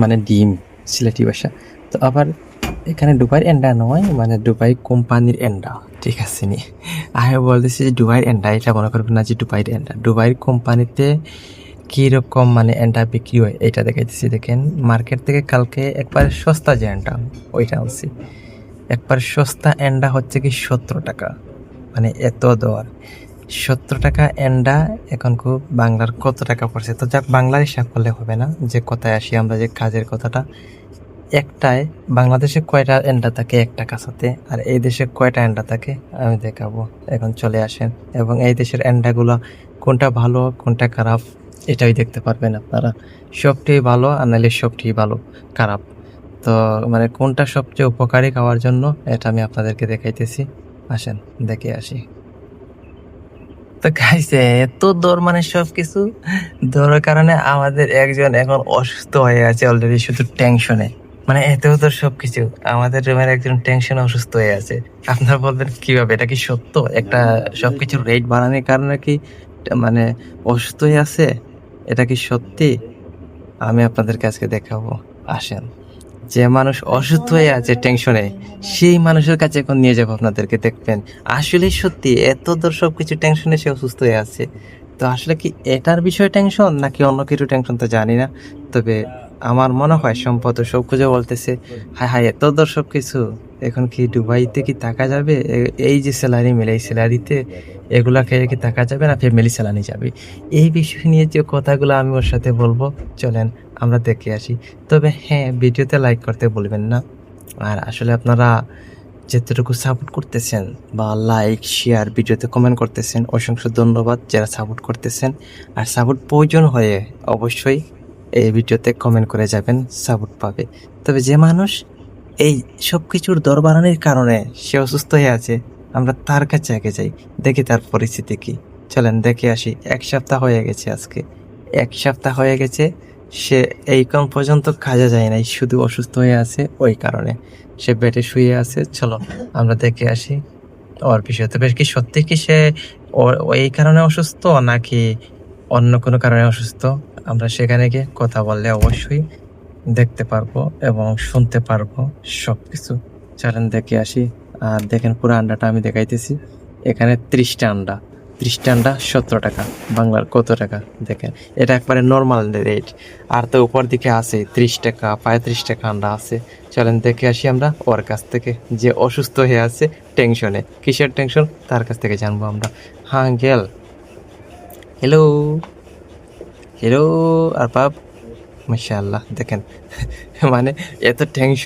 মানে ডিম সিলেটি ভাষা। তো আবার এখানে দুবাইয়ের এন্ডা নয়, মানে দুবাই কোম্পানির এন্ডা, ঠিক আছে নি? আমি বলতেছি যে দুবাইয়ের এন্ডা, এটা মনে করবেন না যে দুবাইয়ের এন্ডা। দুবাইয়ের কোম্পানিতে কীরকম মানে এন্ডা বিক্রি হয় এটা দেখাইতেছি। দেখেন, মার্কেট থেকে কালকে একবার সস্তা যে এন্ডা ওইটা আনছি। একবার সস্তা এন্ডা হচ্ছে কি 17 টাকা, মানে এত দর। 17 টাকা এন্ডা এখন খুব বাংলার কত টাকা পড়ছে? তো যাক, বাংলার হিসাব করলে হবে না, যে কথায় আসি আমরা, যে কাজের কথাটা। একটায় বাংলাদেশে কয়টা এন্ডা থাকে একটা কাঁচাতে, আর এই দেশে কয়টা এন্ডা থাকে আমি দেখাবো। এখন চলে আসেন, এবং এই দেশের এন্ডাগুলো কোনটা ভালো কোনটা খারাপ এটাই দেখতে পারবেন আপনারা। সবটি ভালো আর নাহলে সবটি ভালো খারাপ। তো মানে কোনটা সবচেয়ে উপকারী খাওয়ার জন্য এটা আমি আপনাদেরকে দেখাইতেছি। আসেন দেখে আসি। তো গাইছে এত দর, মানে সবকিছু দরের কারণে আমাদের একজন এখন অসুস্থ হয়ে আছে অলরেডি, শুধু টেনশনে। মানে এত দর সবকিছু, আমাদের রুমের একজন টেনশনে অসুস্থ হয়ে আছে। আপনারা বলবেন কিভাবে, এটা কি সত্য? একটা সবকিছুর রেট বাড়ানোর কারণে কি মানে অসুস্থ হয়ে আছে? এটা কি সত্যি? আমি আপনাদেরকে আজকে দেখাবো। আসেন, যে মানুষ অসুস্থ হয়ে আছে টেনশনে, সেই মানুষের কাছে এখন নিয়ে যাবো আপনাদেরকে। দেখবেন আসলে সত্যি এত দূর সবকিছু টেনশনে সে অসুস্থ হয়ে আছে। তো আসলে কি এটার বিষয়ে টেনশন নাকি অন্য কিছু টেনশন তো জানি না, তবে আমার মনে হয় সম্পদ সব খুঁজে বলতেছে, হায় হায় এত দূর সবকিছু, এখন কি দুবাইতে কি থাকা যাবে? এই যে স্যালারি মেলে, এই স্যালারিতে এগুলা খেয়ে কি থাকা যাবে, না ফ্যামিলি চালানো যাবে? এই বিষয় নিয়ে যে কথাগুলো আমি ওর সাথে বলবো, চলেন আমরা দেখে আসি। তবে হ্যাঁ, ভিডিওতে লাইক করতে ভুলবেন না। আর আসলে আপনারা যেতটুকু সাপোর্ট করতেছেন বা লাইক শেয়ার ভিডিওতে কমেন্ট করতেছেন, অসংখ্য ধন্যবাদ যারা সাপোর্ট করতেছেন। আর সাপোর্ট প্রয়োজন হয়ে অবশ্যই এই ভিডিওতে কমেন্ট করে যাবেন, সাপোর্ট পাবে। তবে যে মানুষ এই সব কিছুর দর বাড়ানোর কারণে সে অসুস্থ হয়ে আছে, আমরা তার কাছে আগে যাই, দেখি তার পরিস্থিতি কি। চলেন দেখে আসি। 1 সপ্তাহ হয়ে গেছে আজকে, 1 সপ্তাহ হয়ে গেছে সে এইক্ষণ পর্যন্ত কাজে যায় নাই, শুধু অসুস্থ হয়ে আছে, ওই কারণে সে বেডে শুয়ে আছে। চলো আমরা দেখে আসি ওর বিষয়ে। তবে কি সত্যি কি সে এই কারণে অসুস্থ নাকি অন্য কোনো কারণে অসুস্থ, আমরা সেখানে গিয়ে কথা বললে অবশ্যই দেখতে পারবো এবং শুনতে পারবো সবকিছু। চলেন দেখে আসি। আর দেখেন পুরো আন্ডাটা আমি দেখাইতেছি। এখানে 30টা আন্ডা, 30টা আন্ডা 17 টাকা। বাংলার কত টাকা দেখেন, এটা একবারে নর্মাল রেট। আর তো উপর দিকে আছে 30 টাকা, 35 টাকা আন্ডা আছে। চলেন দেখে আসি আমরা ওর কাছ থেকে, যে অসুস্থ হয়ে আছে টেনশনে। কিসের টেনশন তার কাছ থেকে জানবো আমরা। হ্যাঁ গেল, হ্যালো হ্যালো আর বাপ, মাশাআল্লাহ দেখেন মানে এত টেনশন